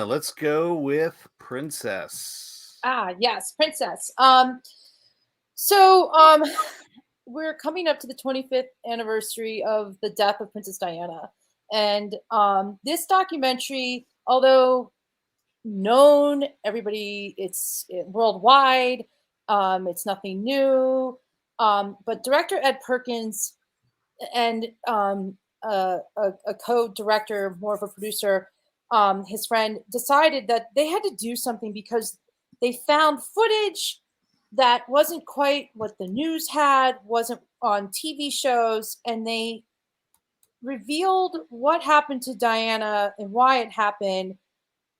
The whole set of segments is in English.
Sabina, let's go with Princess. Yes, Princess. So we're coming up to the 25th anniversary of the death of Princess Diana. And this documentary, although known, it's worldwide, it's nothing new. But director Ed Perkins and a co-director, more of a producer, his friend, decided that they had to do something because they found footage that wasn't quite what the news had, wasn't on TV shows, and they revealed what happened to Diana and why it happened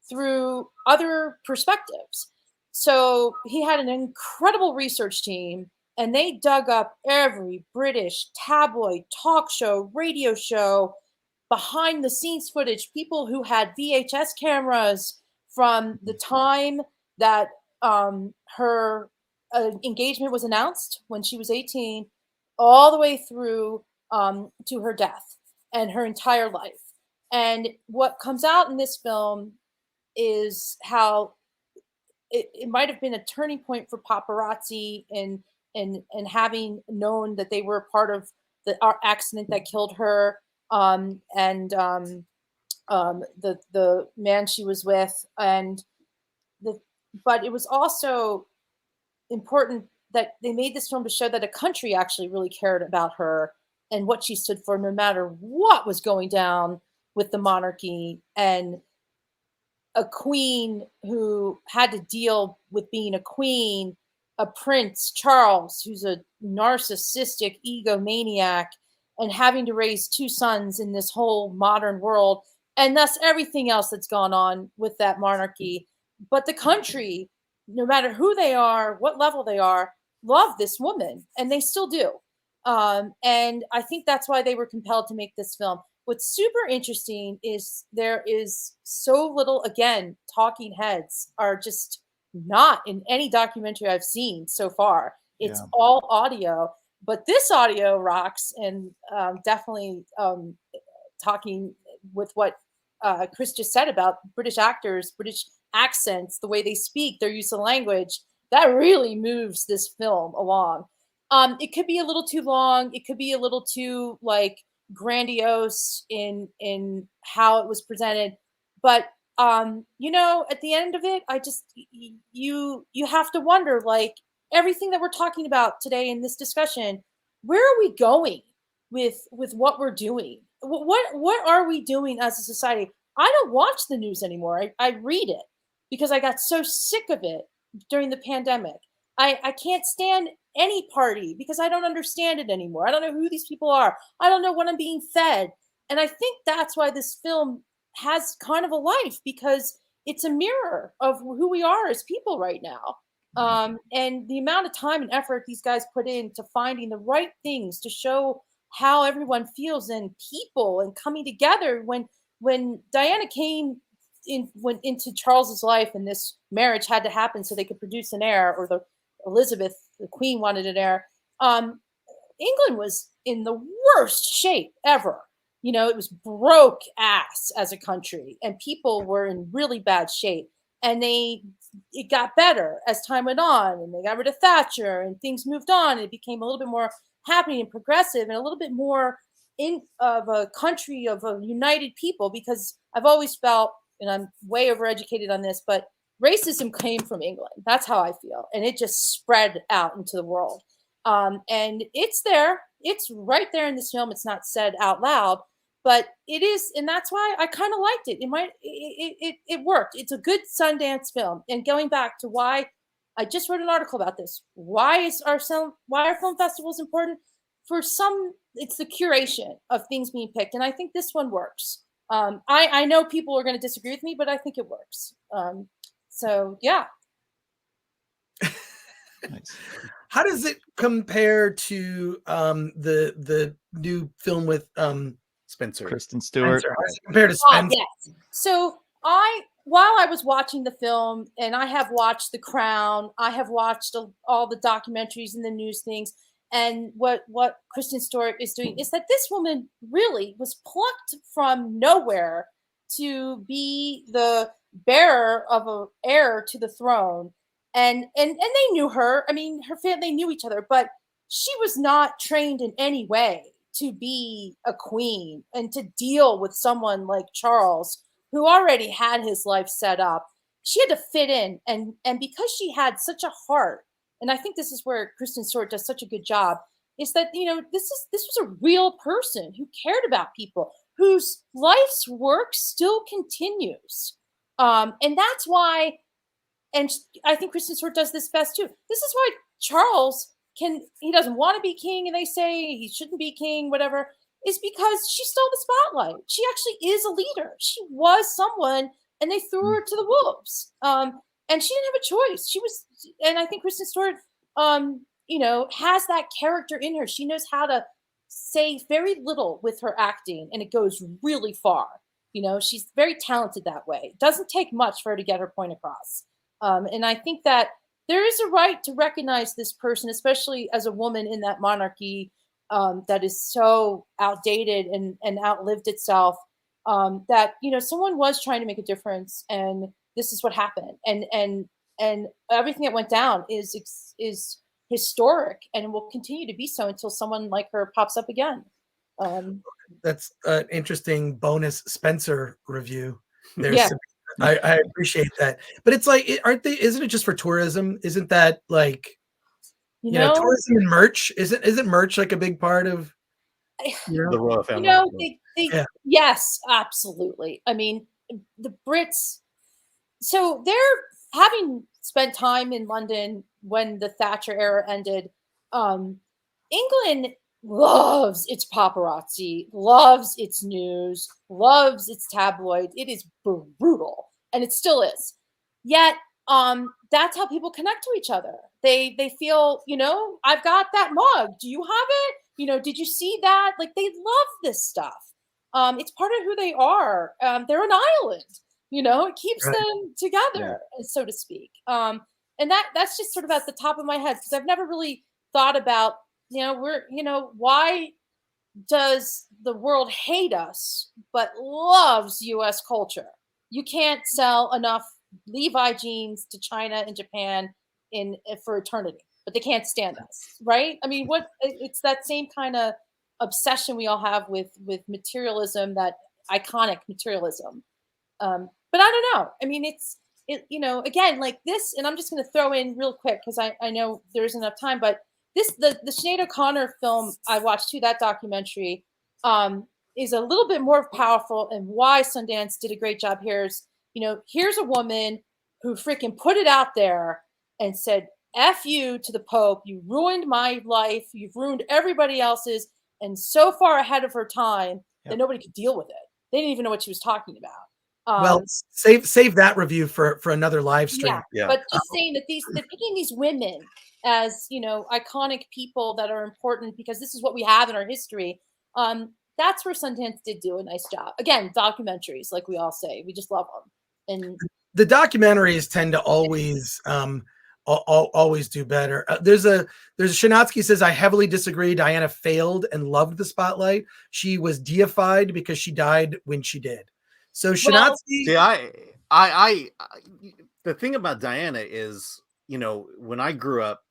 through other perspectives. So he had an incredible research team, and they dug up every British tabloid, talk show, radio show, behind the scenes footage, people who had VHS cameras from the time that her engagement was announced when she was 18, all the way through to her death and her entire life. And what comes out in this film is how it might have been a turning point for paparazzi and having known that they were part of the accident that killed her, and the man she was with, but it was also important that they made this film to show that a country actually really cared about her and what she stood for, no matter what was going down with the monarchy, and a queen who had to deal with being a queen, a Prince Charles, who's a narcissistic egomaniac, and having to raise two sons in this whole modern world, and thus everything else that's gone on with that monarchy. But the country, no matter who they are, what level they are, love this woman, and they still do. And I think that's why they were compelled to make this film. What's super interesting is there is so little, again, talking heads are just not in any documentary I've seen so far. It's all audio, but this audio rocks, and definitely talking with what Chris just said about British actors, British accents, the way they speak, their use of language, that really moves this film along. It could be a little too long. It could be a little too grandiose in how it was presented, but at the end of it, I just you have to wonder, like, everything that we're talking about today in this discussion, where are we going with what we're doing? What are we doing as a society? I don't watch the news anymore. I read it because I got so sick of it during the pandemic. I can't stand any party because I don't understand it anymore. I don't know who these people are. I don't know what I'm being fed. And I think that's why this film has kind of a life, because it's a mirror of who we are as people right now. And the amount of time and effort these guys put into finding the right things to show how everyone feels and people and coming together. When Diana went into Charles's life, and this marriage had to happen so they could produce an heir, or Elizabeth, the Queen, wanted an heir. England was in the worst shape ever. It was broke ass as a country, and people were in really bad shape. And it got better as time went on, and they got rid of Thatcher, and things moved on. And it became a little bit more happening and progressive, and a little bit more of a country of a united people. Because I've always felt, and I'm way overeducated on this, but racism came from England. That's how I feel. And it just spread out into the world. And it's there. It's right there in this film. It's not said out loud, but it is. And that's why I kind of liked it. It worked. It's a good Sundance film. And going back to why I just wrote an article about this. Why are film festivals important? For some, it's the curation of things being picked. And I think this one works. I know people are going to disagree with me, but I think it works. So yeah. Nice. How does it compare to the new film with Spencer? Kristen Stewart. Spencer? How does it compare to Spencer? Yes. So while I was watching the film, and I have watched The Crown, I have watched all the documentaries and the news things, and what Kristen Stewart is doing is that this woman really was plucked from nowhere to be the bearer of a heir to the throne, and they knew her. I mean, her family, they knew each other, but she was not trained in any way to be a queen and to deal with someone like Charles, who already had his life set up. She had to fit in, and because she had such a heart, and I think this is where Kristen Stewart does such a good job, is that this was a real person who cared about people, whose life's work still continues, and that's why. And I think Kristen Stewart does this best too. This is why Charles he doesn't want to be king, and they say he shouldn't be king, whatever, is because she stole the spotlight. She actually is a leader. She was someone, and they threw her to the wolves. And she didn't have a choice. She was, and I think Kristen Stewart, has that character in her. She knows how to say very little with her acting, and it goes really far. She's very talented that way. It doesn't take much for her to get her point across. And I think that there is a right to recognize this person, especially as a woman in that monarchy that is so outdated and outlived itself. That someone was trying to make a difference, and this is what happened. And everything that went down is historic, and will continue to be so until someone like her pops up again. That's an interesting bonus Spencer review. There's Yeah. I appreciate that, but it's like, isn't it just for tourism? Isn't that like, tourism and merch? Isn't merch like a big part of the royal family? Yes, absolutely. I mean, the Brits, so they're having spent time in London when the Thatcher era ended. England loves its paparazzi, loves its news, loves its tabloid. It is brutal, and it still is. Yet, that's how people connect to each other. They feel, I've got that mug. Do you have it? Did you see that? Like, they love this stuff. It's part of who they are. They're an island. It keeps them together, so to speak. And that's just sort of at the top of my head, because I've never really thought about, why does the world hate us but loves US culture? You can't sell enough Levi jeans to China and Japan for eternity, but they can't stand us, right? I mean, it's that same kind of obsession we all have with materialism, that iconic materialism. But I don't know. I mean, again, like this, and I'm just going to throw in real quick, because I know there isn't enough time, but the Sinead O'Connor film I watched too, that documentary, is a little bit more powerful, and why Sundance did a great job here is, here's a woman who freaking put it out there and said, F you to the Pope. You ruined my life. You've ruined everybody else's, and so far ahead of her time that nobody could deal with it. They didn't even know what she was talking about. Well, save that review for another live stream. Yeah. But just saying that they're picking these women as, iconic people that are important because this is what we have in our history. That's where Sundance did do a nice job. Again, documentaries, like we all say, we just love them. And the documentaries tend to always always do better. There's a Shanatsky says, I heavily disagree. Diana failed and loved the spotlight. She was deified because she died when she did. So Shanatsky, I the thing about Diana is, when I grew up,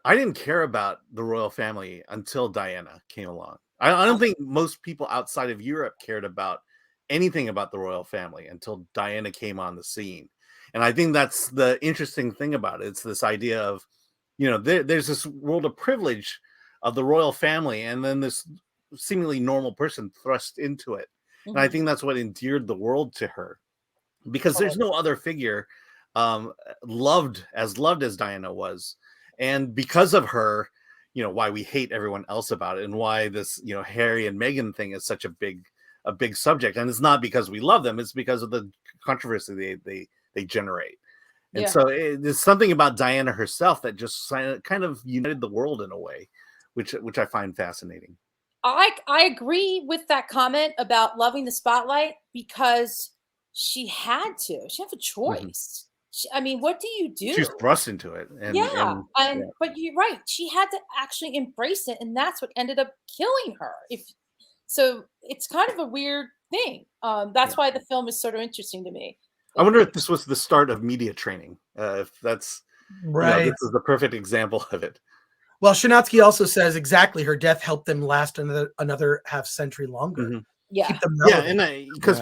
I didn't care about the royal family until Diana came along. I don't think most people outside of Europe cared about anything about the royal family until Diana came on the scene. And I think that's the interesting thing about it. It's this idea of, there's this world of privilege of the royal family, and then this seemingly normal person thrust into it. And I think that's what endeared the world to her, because there's no other figure loved as Diana was. And because of her, why we hate everyone else about it, and why this, Harry and Meghan thing is such a big subject. And it's not because we love them, it's because of the controversy they generate. And so there's something about Diana herself that just kind of united the world in a way, which I find fascinating. I agree with that comment about loving the spotlight, because she had to. She had a choice. I mean, what do you do? She's thrust into it. But you're right. She had to actually embrace it, and that's what ended up killing her. So it's kind of a weird thing. That's why the film is sort of interesting to me. I wonder if this was the start of media training. If that's Right. this is the perfect example of it. Well, Chinatsky also says exactly her death helped them last another half century longer. Mm-hmm. Yeah. Keep them Yeah, relevant. and because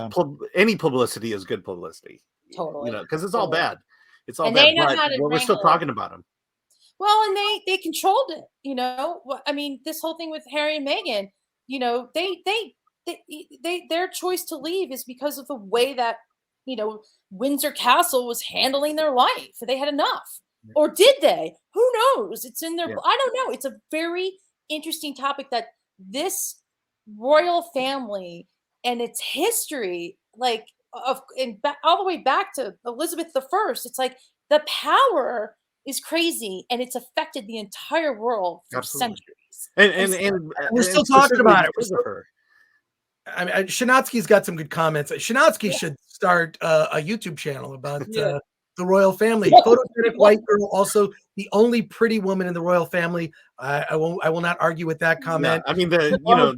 any publicity is good publicity. Totally. Because it's all bad. It's all And bad. they know But how to we're still wrangle it. talking about them. Well, and they controlled it, I mean, this whole thing with Harry and Meghan, their choice to leave is because of the way that, Windsor Castle was handling their life. They had enough. Or did they? Who knows? It's in their, Yeah. I don't know. It's a very interesting topic that this royal family and its history, like all the way back to Elizabeth I, it's like the power is crazy and it's affected the entire world for Absolutely. centuries. And we're still talking about it. We're still, her. I mean, Chinatsky's got some good comments. Chinatsky should start a YouTube channel about the royal family. Photogenic white girl, also the only pretty woman in the royal family. I will not argue with that comment. Yeah, I mean, there's no,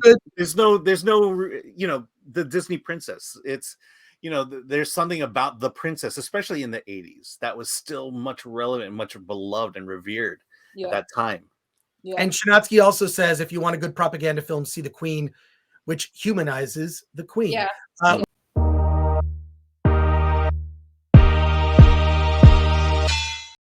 the Disney princess. It's, there's something about the princess, especially in the 80s, that was still much relevant, much beloved and revered at that time. Yeah. And Chinatsky also says, if you want a good propaganda film, see The Queen, which humanizes the Queen. Yeah.